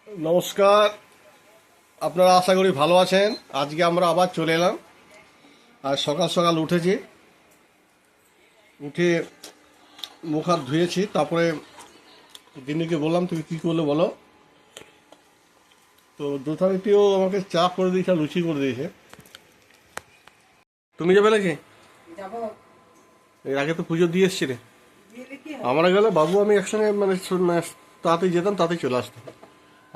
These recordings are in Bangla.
নমস্কার, আপনারা আশা করি ভালো আছেন। আজকে আমরা আবার চলে এলাম। আর সকাল সকাল উঠেছি, উঠে মুখ হাত ধুয়েছি, তারপরে গিন্নিকে বললাম তুমি কী করলে বলো। তো যথারীতিও আমাকে চা করে দিয়েছে আর লুচি করে দিয়েছে। তুমি যাবে নাকি? যাবো। এর আগে তো পুজো দিয়ে এসছি রে। গেলে কি হবে? আমরা গেলে বাবু আমি একসঙ্গে মানে তাড়াতাড়ি যেতাম, তাড়াতাড়ি চলে আসতাম।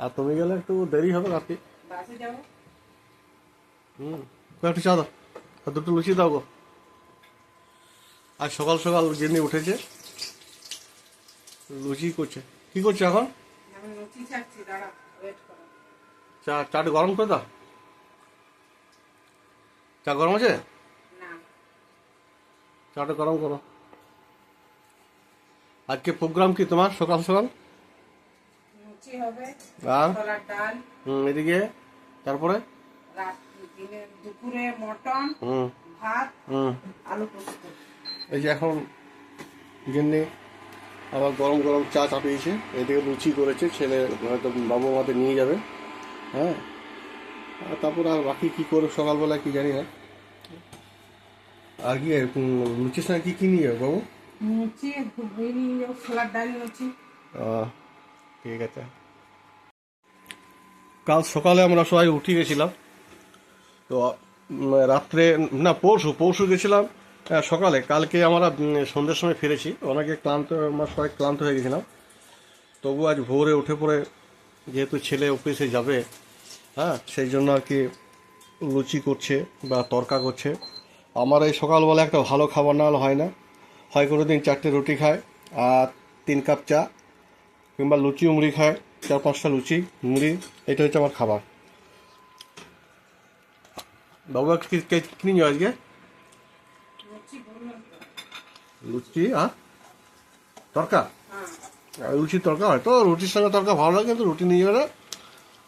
আর তুমি গেলে একটু দেরি হবে রাতে। বাসে যাবো। একটু চা দাও আর দুটো লুচি দাও গো। আর সকাল সকাল গিন্নি উঠেছে, লুচি করছে। কি করছে এখন? আমি লুচি ছাড়ছি, দাঁড়া, ওয়েট করো। চাটা গরম করে দাও। চা গরম আছে? না, চাটা গরম করো। আজকে প্রোগ্রাম কি তোমার সকাল সকাল? লুচি হবে, আর ছোলার ডাল, এদিকে তারপরে দুপুরে মটন, হুম ভাত, হুম আলু পোস্ত। এই যে এখন গিন্নি আবার গরম গরম চা চাপিয়েছে, এদিকে লুচি করেছে, ছেলে হয়তো বাবু আমাদের নিয়ে যাবে। হ্যাঁ, আর তারপর আর বাকি কি করবে সকালবেলায় কি জানি না। আর কি লুচির সঙ্গে কি কি নিয়ে যাবে বাবু? লুচি নিয়ে যাবো, ছোলার ডাল লুচি। ঠিক আছে। কাল সকালে আমরা সবাই উঠে গেছিলাম, তো রাত্রে না পরশু পরশু গেছিলাম সকালে। কালকে আমরা সন্ধ্যের সময় ফিরেছি, অনেকে ক্লান্ত, আমরা সবাই ক্লান্ত হয়ে গেছিলাম। তবু আজ ভোরে উঠে পড়ে, যেহেতু ছেলে অফিসে যাবে, হ্যাঁ, সেই জন্য আর কি লুচি করছে বা তরকা করছে। আমার এই সকালবেলা একটা ভালো খাবার না হলে হয় না। হয় কোনো দিন 4টে রুটি খায় আর 3 কাপ চা, কিংবা লুচি মুড়ি খায়, 4-5টা লুচি মুড়ি, এটা হচ্ছে আমার খাবার। বাবু কিনে যাও আজকে? লুচি বললাম তো। লুচি আর তরকা? হ্যাঁ, আর লুচির তরকা হয়তো রুটির সঙ্গে তরকা ভালো লাগে, কিন্তু রুটি নিয়ে যাবে।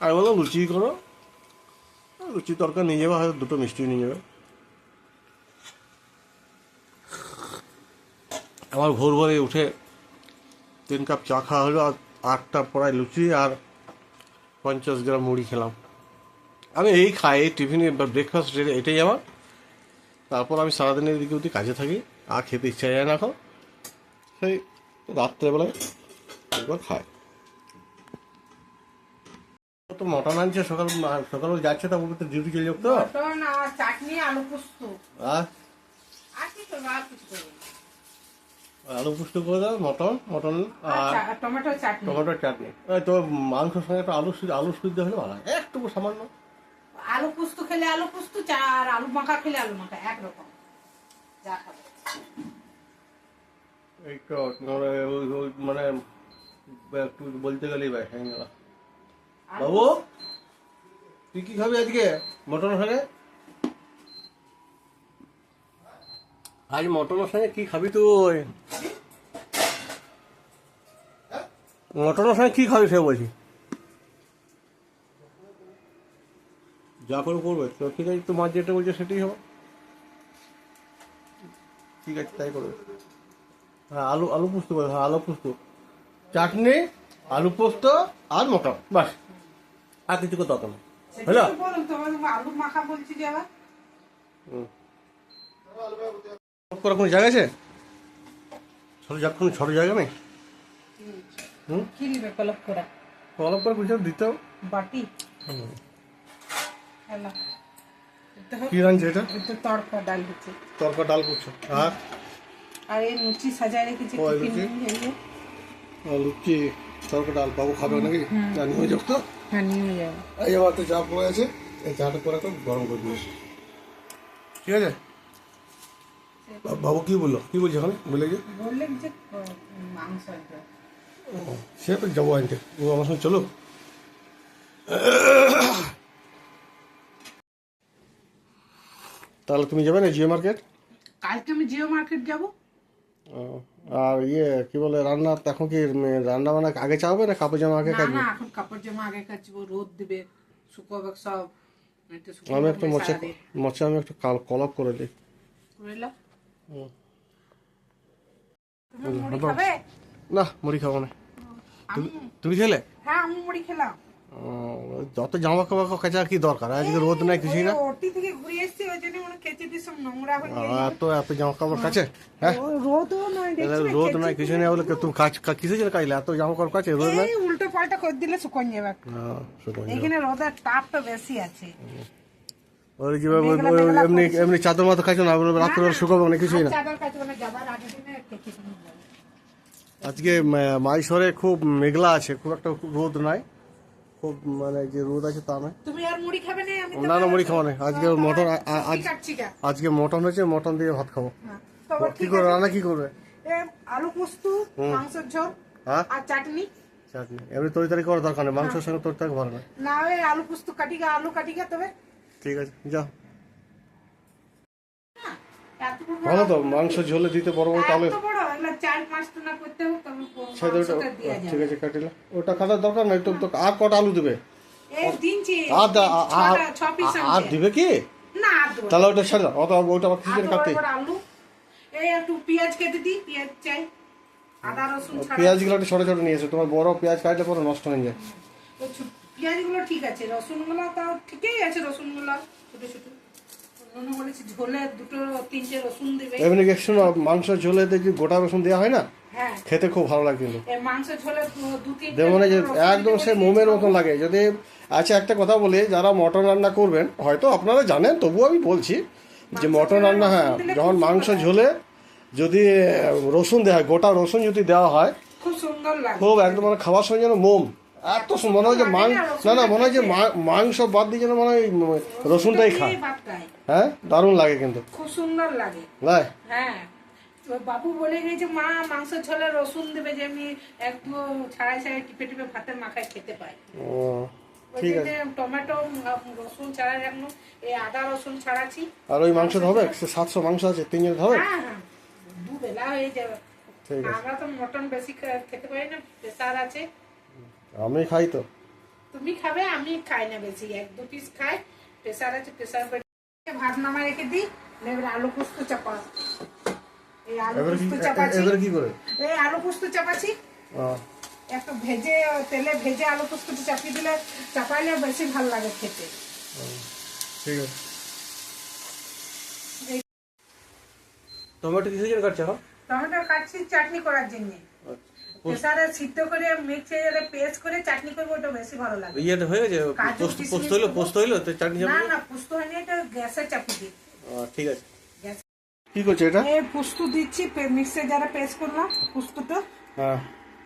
আমি বললাম লুচি করো, লুচি তরকা নিয়ে যাবে, হয়তো দুটো মিষ্টি নিয়ে যাবে। আমার ভোর ভোরে উঠে 3 কাপ চা খাওয়া হলো, আর 8টা প্রায় লুচি আর 50 গ্রাম মুড়ি খেলাম। আমি এই খাই, এই টিফিনে বা ব্রেকফাস্ট এটাই আমার। তারপর আমি সারাদিনের দিকে ওদিকে কাজে থাকি, আর খেতে ইচ্ছা যায় না এখন। সেই রাত্রেবেলায় একবার খাই। তো মটন আনছে সকাল সকাল যাচ্ছে, তারপর তো ডিউটি চলে যাবো তো। মটন আর চাটনি, আলু পোস্ত। আর আর কি করবো, আর কিছু করবো না। আলু পুষ্ট করে দাও, মটন মটন আর আর টমেটো চাটনি। টমেটোর চাটনি। এই তো মাংসের সঙ্গে একটা আলু সিদ্ধ হলে ভালো হয়, একটু সামান্য। আলু পোস্ত খেলে আলু পোস্ত, চা আর আলু মাখা খেলে আলু মাখা, একরকম যা খাবে। এই তো মানে একটু বলতে গেলেই ভাই হয়ে গেল। বাবু তুই কি খাবি আজকে মটনের সঙ্গে? আজ মটনের সঙ্গে কি খাবি তুই? মটনের সঙ্গে কি খাবি সে বলছি। যা করে করবে তো, ঠিক আছে, তোমার যেটা বলছে সেটাই হবে। ঠিক আছে, তাই করবে। হ্যাঁ, আলু আলু পোস্ত করে, হ্যাঁ আলু পোস্ত, চাটনি, আলু পোস্ত আর মটন, বাস। আর কিছু করতে হতো না, হ্যালো। সেটাই তো বলুন, তোমার আলু মাখা বলছি যে আবার। করার কোনো জায়গা আছে? ছোট জায়গা নেই? কি নিবে কলপ করা? কলপ করে কিছু দিতে হবে। বাটি। হ্যালো, কি রাঁধছে এটা? একটু তড়কা ডাল হচ্ছে। তরকা ডাল করছো আর আর এই লুচি সাজায় রেখেছি ওই টিফিন লুচি? নিয়ে যাইয়ে। লুচি তরকা ডাল বাবু খাবে নাকি? জানি হয়ে যাবো তো। হ্যাঁ, নিয়ে যাবো। এই আবার তো চা পড়ে আছে, এই চাটা করে একটু গরম করে দিয়েছি, ঠিক আছে। বাবু কি বললো, কি বলছে এখন? বলে যে বললেন যে মাংস আনতে। সে তো যাবো আনতে, ও আমার সঙ্গে চলো। তাহলে তুমি যাবে না জিও মার্কেট? কালকে আমি জিও মার্কেট যাব। আর কি বলে, রান্না এখন কি রান্না বান্না আগে চা হবে না কাপড় জামা আগে না কাচবে? না, এখন কাপড় জামা আগে কাচবো, রোদ দিবে, শুকাবে সব। আমি একটু মোচা আমি একটু কলপ করে দিই। তুমি মুড়ি খাবে? না মুড়ি খাবো না। আমি তুমি খেলে? হ্যাঁ, আমি মুড়ি খেলাম। যত জামা কাপড় কাচা কি দরকার, আজকে রোদ নাই কিছুই না। ওটি থেকে ঘুরে এসেছি ওই জন্য মনে খেতে দিয়ে সব নোংরা হয়ে গেছে। এত জামা কাপড় কাছে, হ্যাঁ রোদও নয় দেখছি না, রোদ নাই কিছু নেই বলে তুমি কিসের জন্য কাইলে এত জামা কাপড় কাছে, রোদ নাই। এই উল্টো পাল্টা করে দিলে শুকন যাবে। এখানে রোদের তাপটা বেশি আছে। ওই যে এমনি এমনি চাদর মাথা খাইছো না, রাত্রে শুকাবো না কিছুই না। চাদর কাচবো না, যাবার আগে দিনে খেতে দিতে হবে। আজকে মাইশরে খুব মেঘলা আছে, খুব একটা রোদ নাই, খুব মানে যে রোদ আছে তা নয়। তুমি আর মুড়ি খাবে না? আমি না না মুড়ি খাবো না, আজকে মটন কাটছি কা। আজকে মটন হয়েছে, মটন দিয়ে ভাত খাবো। তবে কি করবে রান্না, কি করবে? আলু পোস্ত, মাংসের ঝোল হ্যাঁ আর চাটনি। চাটনি এমনি তরকারি করার দরকার নেই, মাংসের সঙ্গে তরকারি ভালো না। না ওই আলু পোস্ত কাটিকা, আলু কাটিকা তবে। ঠিক আছে যা। এত বড় ভালো তো মাংস ঝোলে দিতে বড় বড় তাহলে এত বড় এগুলা 4-5 টা করতে হোক তবে সেটা মাংসটা দেয়া ঠিক যাবে। আছে কাটিলা, ওটা কাটার দরকার নাই তো। আর কটা আলু দিবে? এই দিনছি আর 6 পিস আর দিবে কি? না আর দেবো না। তাহলে ওটা ছেড়ে দাও, ওটা আবার কিসের এত কাটতে? বড় বড় আলু। এই একটু পেঁয়াজ কেটে দিই, পেঁয়াজ চাই, আদা রসুন ছাড়া। পেঁয়াজ গুলো একটু ছোট ছোট নিয়ে এসো, তোমার বড় পেঁয়াজ কাটলে পরে নষ্ট হয়ে যায়। পেঁয়াজগুলো ঠিক আছে, রসুনগুলো তাও ঠিকই আছে, রসুনগুলো ছোট ছোট। অন্য বলেছি ঝোলে 2-3টে রসুন দিবে। এমনি শোনো, মাংস ঝোলে যদি গোটা রসুন দেওয়া হয় না, হ্যাঁ খেতে খুব ভালো লাগে কিন্তু। এই মাংস ঝোলে 2-3টে যেমন যে একদম সে মোমের মতন লাগে যদি। আচ্ছা একটা কথা বলি, যারা মটন রান্না করবেন হয়তো আপনারা জানেন, তবুও আমি বলছি যে মটন রান্না, হ্যাঁ যখন মাংস ঝোলে যদি রসুন দেওয়া হয়, গোটা রসুন যদি দেওয়া হয়, খুব সুন্দর লাগে। খুব একদম মানে খাওয়ার সময় যেন মোম এত মনে হয় যে না না মনে হয় যে মাংস বাদ দিয়ে যেন মনে হয় রসুনটাই খায়। ভাত খাই, হ্যাঁ দারুণ লাগে কিন্তু, খুব সুন্দর লাগে। নাই হ্যাঁ তো বাবু বলে গেছে মা মাংস ঝোলে রসুন দেবে, যে আমি একটু ছাড়াই ছাড়াই টিপে টিপে ভাতের মাখায় খেতে পাই। ও ঠিক আছে। টমেটো রসুন ছাড়া রাখলো, এই আদা রসুন ছাড়াচ্ছি। আর ওই মাংস হবে 700 মাংস আছে, 3 জন হবে? হ্যাঁ হ্যাঁ দুবেলা হয়ে যাবে। ঠিক আছে, আমরা তো মটন বেশি খেতে পারি না, প্রেসার আছে। আমি খাই তো। তুমি খাবে, আমি খাই না বেশি, 1-2 পিস খাই, প্রেসার আছে, প্রেসার ভাত নামা রেখে দিই। এবার আলু পোস্ত চাপা, এই আলু পোস্ত চাপাচ্ছি, এবারে কি করে? এই আলু পোস্ত চাপাচ্ছি একটু ভেজে, তেলে ভেজে আলু পোস্তটা চাপিয়ে দিলে, চাপাইলে বেশি ভালো লাগে খেতে। ঠিক আছে। টমেটো কিসের জন্য কাটছে? টমেটো কাটছি চাটনি করার জন্য, প্রেসারে সিদ্ধ করে মিক্সারে পেস্ট করে চাটনি করবো, ওটা বেশি ভালো লাগে। ইয়েটা হয়ে গেছে, পোস্ত হইলো তো চাটনি না চাপবে? না পোস্ত হয়নি, এটা গ্যাসে চাপিয়ে দিই। ঠিক আছে। গ্যাস কি করছে এটা? এই পোস্ত দিচ্ছি, মিক্সে যারা পেস্ট করলাম পোস্তটা। হ্যাঁ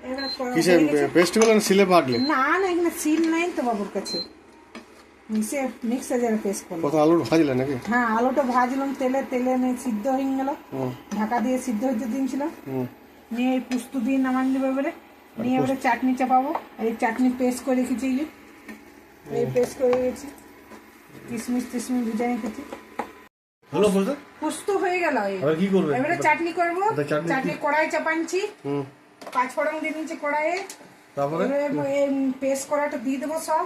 এবার কিসের পেস্ট করলেন? সিলে পাটলে? না না এখানে সিল নাই তো বাবুর কাছে, মিক্সে যারা পেস্ট করলাম। কত আলু ভাজলে নাকি? হ্যাঁ আলুটা ভাজলাম তেলে, তেলে সিদ্ধ হয়ে গেল, ঢাকা দিয়ে সিদ্ধ হতে দিয়েছিলাম। নিয়ে এই পোস্ত দিয়ে নামান দেবো এবারে, নিয়ে এবারে চাটনি চাপাবো। এই চাটনি পেস্ট করে রেখেছি, এই পেস্ট করে রেখেছি, কিশমিশ টিশমিশ ভিজে রেখেছি। হলো বলতে পোস্ত হয়ে গেল, এবার কি করবে? এবারে চাটনি করবো। চাটনি চাটনি কড়াই চাপাচ্ছি, 5 ফোড়ন দিয়ে নিচ্ছি কড়াইয়ে, তারপরে পেস্ট করাটা দিয়ে দেবো সব।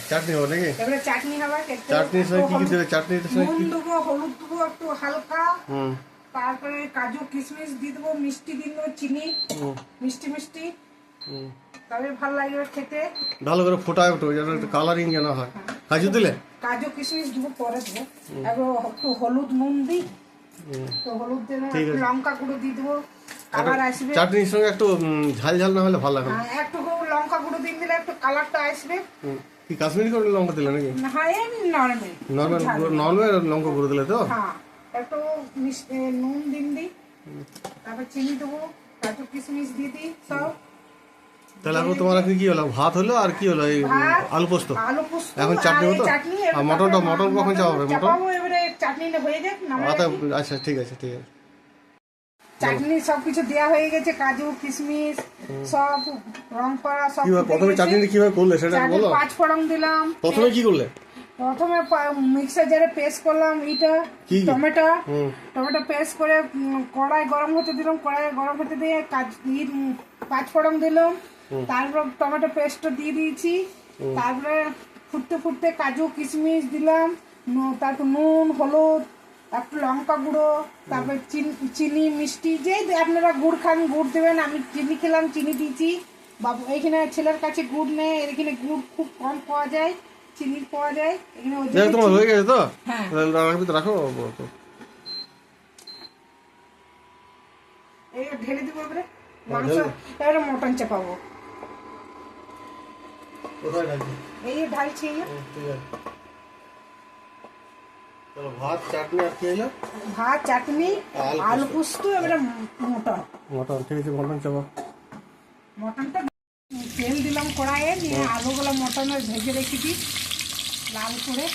চাটনি হবে নাকি? এবারে চাটনি হবে, চাটনির সঙ্গে কি কি দেবে? চাটনির সঙ্গে নুন কি? দেবো, হলুদ দেবো একটু হালকা, তারপরে কাজু কিশমিশ দিয়ে দেবো, মিষ্টি দিয়ে দেবো, চিনি মিষ্টি মিষ্টি, তবে ভালো লাগবে খেতে। ভালো করে ফোটায় ওঠো যেন একটু কালারিং যেন হয়। কাজু দিলে? কাজু কিশমিশ দেবো পরে দেবো, একটু হলুদ নুন দিই, তো হলুদ দিয়ে দেবো, লঙ্কা গুঁড়ো দিয়ে দেবো, কালার আসবে। চাটনির সঙ্গে একটু ঝাল ঝাল না হলে ভালো লাগে না। একটু লঙ্কা গুঁড়ো দিয়ে দিলে একটু কালারটা আসবে। কি কাশ্মীরি করে লঙ্কা দিলে নাকি? হ্যাঁ এমনি নরমাল নর্মাল লঙ্কা গুঁড়ো দিলে তো? হ্যাঁ একটু নুন দিই, তারপর চিনি দেবো, কাজু কিশমিশ দিয়ে দিই সব। তাহলে এখন তোমার এখন কি হলো? ভাত হলো আর কি হলো? এই আলু পোস্ত। আলু পোস্ত এখন চাটনি হতো? আর মটন কখন চাপাবে? মটন এবারে চাটনিটা হয়ে যাক, আচ্ছা ঠিক আছে ঠিক আছে। চাটনি সবকিছু দেওয়া হয়ে গেছে, কাজু কিশমিশ সব রং করা সব। প্রথমে চাটনি কিভাবে করলে সেটা বলো। 5 ফোড়ন দিলাম। প্রথমে কি করলে? প্রথমে মিক্সার জারে পেস্ট করলাম, এটা টমেটো পেস্ট করে কড়াই গরম হতে দিলাম, কড়াই গরম হতে দিয়ে 5 ফোড়ন দিলাম, তারপর টমেটো পেস্টটা দিয়ে দিয়েছি, তারপরে ফুটতে ফুটতে কাজু কিশমিশ দিলাম, তারপর নুন হলুদ একটু লঙ্কা গুঁড়ো, তারপর চিনি মিষ্টি, যে আপনারা গুড় খান গুড় দেবেন, আমি চিনি খেলাম চিনি দিয়েছি, বাবু এইখানে ছেলের কাছে গুড় নেই, এখানে গুড় খুব কম পাওয়া যায়, চিনি পাওয়া যায় এখানে, ওই জন্য তোমার হয়ে গেছে তো? হ্যাঁ রাখবি তো, রাখো তো। এই ঢেলে দিব এবারে মাংস, এবারে মটন চাপাবো। কোথায় ঢালছি? এই যে ঢালছি, এই যে। ঠিক আছে, চলো ভাত চাটনি আর কি হলো? ভাত চাটনি আলু পোস্ত, এবারে মটন। মটন, ঠিক আছে, মটন চাপা। মটনটা তেল দিলাম কড়াইয়ে, নিয়ে আলুগুলো মটনে ভেজে রেখেছি লাল করে।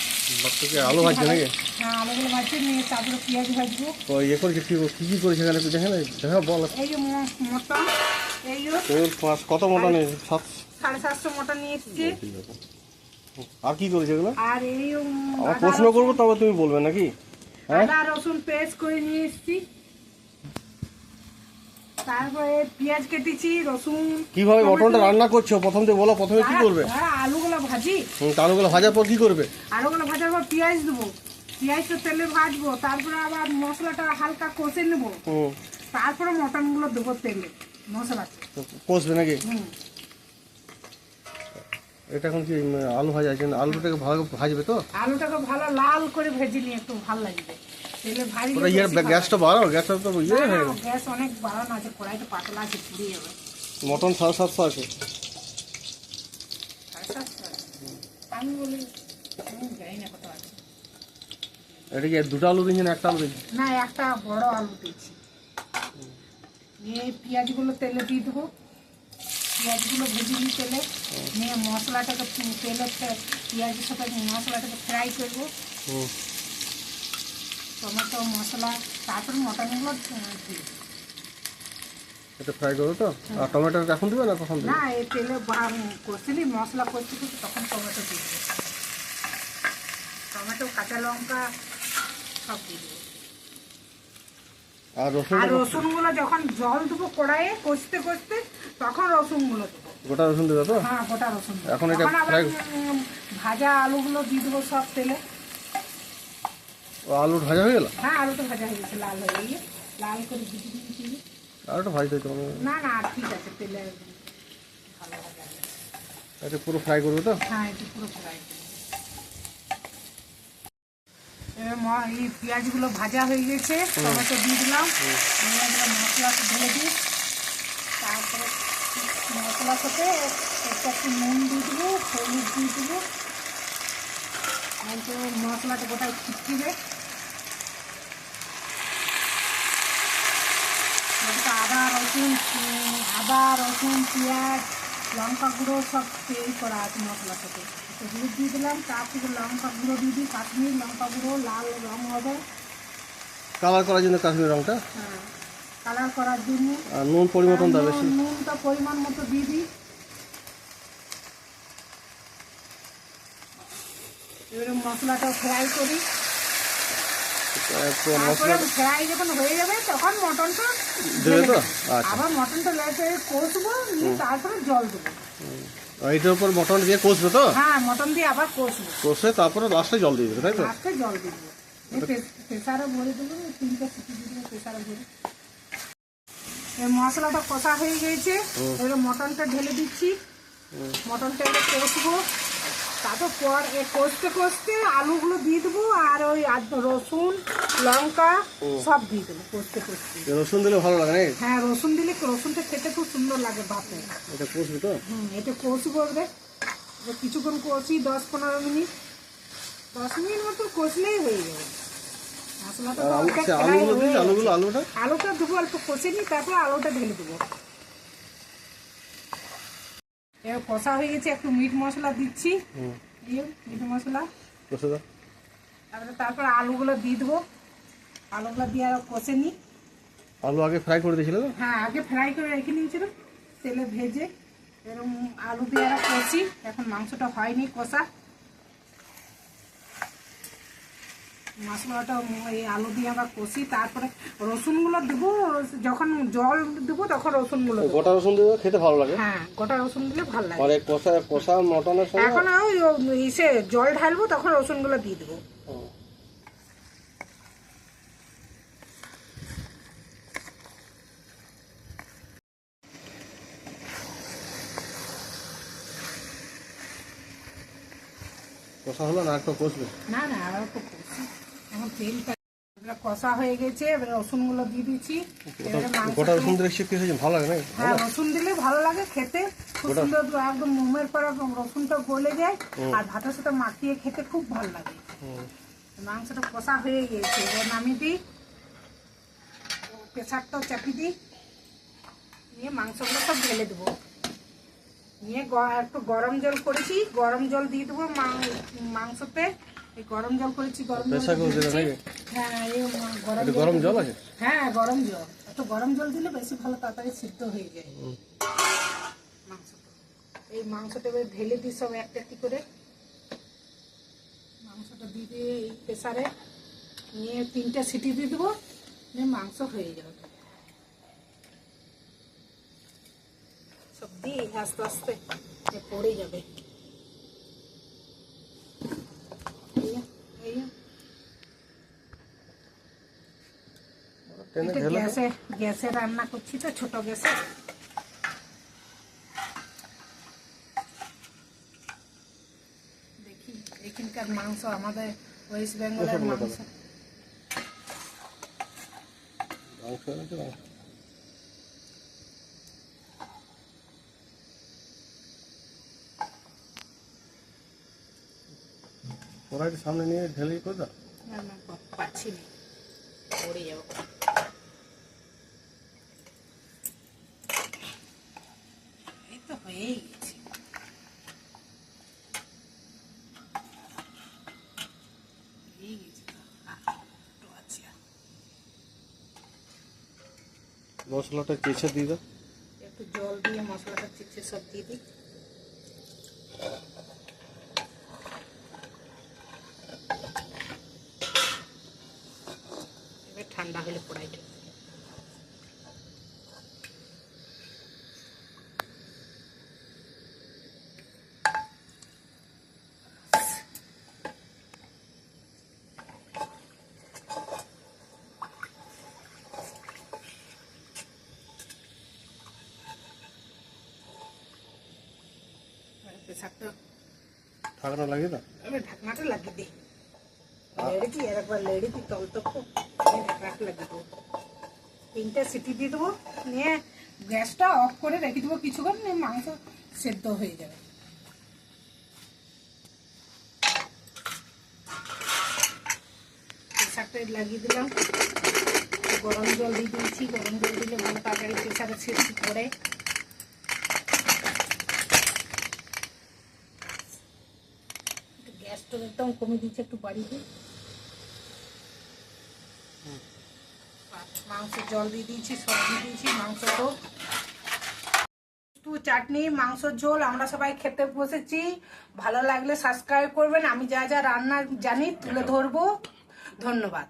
বাচ্চাকে আলু ভাজছে নাকি? হ্যাঁ আলুগুলো ভাজছি, নিয়ে তারপরে পেঁয়াজ ভাজবো। তো ইয়ে করেছি, কি কি করেছে এখানে, দেখে না, দেখা বল। এই যে মটন, এই যে কত মটন? 750 মটন নিয়ে এসেছি। আর কি করেছে এগুলো? আর এই আমার প্রশ্ন করবো, তবে তুমি বলবে নাকি? হ্যাঁ, আদা রসুন পেস্ট করে নিয়ে এসেছি। তারপরে পেঁয়াজ কেটেছি, রসুন। কিভাবে মটনটা রান্না করছো প্রথম থেকে বলো, প্রথমে কি করবে? আলুগুলো ভাজি। আলুগুলো ভাজার পর কি করবে? আলুগুলো ভাজার পর পেঁয়াজ দেবো, পেঁয়াজটা তেলে ভাজবো, তারপরে আবার মশলাটা হালকা কষে নেবো, তারপরে মটনগুলো দেবো তেলে, মশলাতে কষবে নাকি? হুম। এটা এখন কি আলু ভাজা আছে? আলুটাকে ভালো ভাজবে তো? আলুটাকে ভালো লাল করে ভেজে নিয়ে একটু ভালো লাগবে তেলে ভাজলে। ওটা ইয়ে গ্যাসটা বাড়াও, গ্যাসটা তো ইয়ে হয়ে গেছে। গ্যাস অনেক বাড়ানো আছে, কড়াইটা পাতলা আছে, পুড়ে যাবে। মটন 750 আছে। 750 আমি বলি, আমি জানি না কত আছে। এটা কি দুটো আলু দিয়েছেন, একটা আলু দিয়েছেন? না, একটা বড় আলু দিয়েছি। এই পেঁয়াজগুলো তেলে দিয়ে দেবো, পেঁয়াজগুলো ভেজে নিই তেলে, নিয়ে মশলাটাকে তেলে পেঁয়াজের সাথে মশলাটাকে ফ্রাই করবো, টমেটো মশলা, তারপরে মটনগুলো দিই। এটা ফ্রাই করবো তো? আর টমেটো এখন দিবে না কখন দিবে? না, এই তেলে কষিনি, মশলা কষতে কষতে তখন টমেটো দিয়ে দেবো, টমেটো কাঁচা লঙ্কা সব দিয়ে দেবো। আর আর রসুনগুলো যখন জল দেবো কড়াইয়ে কষতে কষতে, তখন রসুনগুলো দেবো। গোটা রসুন দেবে তো? হ্যাঁ, গোটা রসুন দেবো। এখন এটা তখন আবার ভাজা আলুগুলো দিয়ে দেবো সব তেলে। আলু ভাজা হয়ে গেল? হ্যাঁ, আলুটা ভাজা হয়ে গেছে, লাল হয়ে গিয়ে লাল করে দিয়ে দিয়েছি। আলুটা ভাজতে হতো না না, ঠিক আছে, তেলে ভালো ভাজা হয়ে গেছে। এটা পুরো ফ্রাই করবে তো? হ্যাঁ, এটা পুরো ফ্রাই করবো। এই পেঁয়াজগুলো ভাজা হয়ে গেছে, টমেটো দিয়ে দিলাম, মশলাটা ঢেলে দিই, তারপরে মশলার সাথে একটু নুন দিয়ে দেবো, হলুদ দিয়ে দেবো, মশলাটা গোটায় ছিটকিবে। আদা রসুন পেঁয়াজ লঙ্কা গুঁড়ো সব তেল করা আছে মশলার সাথে, হলুদ দিয়ে দিলাম, তারপরে লঙ্কা গুঁড়ো দিয়ে দিই, কাশ্মীর লঙ্কা গুঁড়ো, লাল রং হবে কালার করার জন্য কাশ্মীর রংটা। হ্যাঁ, কালার করার জন্য। আর নুন পরিমাণ দাও বেশি। নুনটা পরিমাণ মতো দিয়ে দিই। এবারে মশলাটা ফ্রাই করি, তারপরে ফ্রাই যখন হয়ে যাবে তখন মটনটা দেবে তো? আবার মটনটা লেটে কষবো, তারপরে জল দেবো। এইটার উপর মটন দিয়ে কষবে তো? হ্যাঁ, মটন দিয়ে আবার কষবো, কষে তারপরে লাস্টে জল দিয়ে দেবে, তাই তো? লাস্টে জল দিয়ে দেবো, প্রেসারে ভরে দেবো, 3টা সিটি দিয়ে দেবো প্রেসারে ভরে। এই মশলাটা কষা হয়ে গেছে, এবারে মটনটা ঢেলে দিচ্ছি, মটনটা এবার কষবো, তারপর কষতে কষতে আলুগুলো দিয়ে দেবো, আর ওই রসুন লঙ্কা সব দিয়ে দেবো কষতে কষতে। রসুন দিলে ভালো লাগে নাকি? হ্যাঁ, রসুন দিলে রসুনটা খেতে খুব সুন্দর লাগে ভাতে। এটা কষবে তো? এটা কষবো, এবারে কিছুক্ষণ কষি, 10-15 মিনিট, 10 মিনিট মতো কষলেই হয়ে যাবে মশলাটা। আলুটা দেবো, অল্প কষে নিই, তারপর আলুটা ঢেলে দেবো। এবার কষা হয়ে গেছে, একটু মিট মশলা দিচ্ছি, মিট মশলা, তারপর আলুগুলো দিয়ে দেবো, আলুগুলো দিয়ে আর কষে নিই। আলু আগে ফ্রাই করে দিয়েছিল? হ্যাঁ, আগে ফ্রাই করে রেখে নিয়েছিলাম তেলে ভেজে, এরকম আলু দিয়ে আর কষি। এখন মাংসটা হয়নি কষা, মশলাটা এই আলু দিয়ে আবার কষি, তারপরে রসুনগুলো দেবো, যখন জল দেবো তখন রসুনগুলো দেবো। গোটা রসুন দিলে খেতে ভালো লাগে? হ্যাঁ, গোটা রসুন দিলে ভালো লাগে। আরে কষা মটনের সঙ্গে এখন ওই ইসে জল ঢালবো, তখন রসুনগুলো দিয়ে দেবো। কষা হলো না একটু কষবে? না না আর একটু কষি। এখন তেলটা কষা হয়ে গেছে, এবার রসুনগুলো দিয়ে দিচ্ছি। এবারে গোটা মাংস, রসুন দিলে কি হয়েছে ভালো লাগে না? হ্যাঁ রসুন দিলে ভালো লাগে খেতে, খুব সুন্দর একদম মোমের পর রসুনটা গলে যায় আর ভাতের সাথে মাখিয়ে খেতে খুব ভালো লাগে। মাংসটা কষা হয়ে গেছে, এবার নামিয়ে দিই, প্রেসারটাও চাপিয়ে দিই, নিয়ে মাংসগুলো সব ঢেলে দেবো। নিয়ে একটু গরম জল করেছি, গরম জল দিয়ে দেবো মাংসতে। এই গরম জল করেছি, গরম জল হ্যাঁ এই গরম জল আছে, হ্যাঁ গরম জল, একটু গরম জল দিলে বেশি ভালো, তাড়াতাড়ি সিদ্ধ হয়ে যায় মাংসটা। এই মাংসটা এবার ঢেলে দিই সব একটা একটি করে। মাংসটা দিয়ে দিয়ে এই প্রেসারে নিয়ে 3টে সিটি দিয়ে দেবো, নিয়ে মাংস হয়ে যাবে। সব দিয়ে আস্তে আস্তে পড়ে যাবে। গ্যাসে রান্না করছি তো, ছোট গ্যাসে। দেখি এখানকার মাংস, আমাদের ওয়েস্ট বেঙ্গলের মাংস। কড়াইটা সামনে নিয়ে ঢেলে করে দাও। না না পাচ্ছি না, পড়ে যাবো। এই তো হয়েই গেছে। মশলাটা চেঁচে দিয়ে দাও, একটু জল দিয়ে মশলাটা চেঁচে সব দিয়ে দিই। এবার ঠান্ডা হলে কড়াইটা প্রেসারটা ঢাকনা লাগিয়ে দাও। এবার ঢাকনাটা লাগিয়ে দিই, লেড়ে দিই, আর একবার লেড়ে দিই তল তো ঢাকনাটা লাগিয়ে দেবো। 3টে সিটি দিয়ে দেবো, নিয়ে গ্যাসটা অফ করে রেখে দেবো কিছুক্ষণ, নিয়ে মাংস সেদ্ধ হয়ে যাবে। প্রেসারটা লাগিয়ে দিলাম, গরম জল দিয়ে দিয়েছি, গরম জল দিলে ভালো তাড়াতাড়ি প্রেসারে সিদ্ধ করে। গ্যাসটা একদম কমে দিচ্ছে, একটু বাড়িয়ে দিই। মাংসের জল দিয়ে দিয়েছি, সব দিয়ে দিয়েছি, মাংস তো একটু চাটনি, মাংসের ঝোল আমরা সবাই খেতে বসেছি। ভালো লাগলে সাবস্ক্রাইব করবেন, আমি যা যা রান্না জানি তুলে ধরবো। ধন্যবাদ।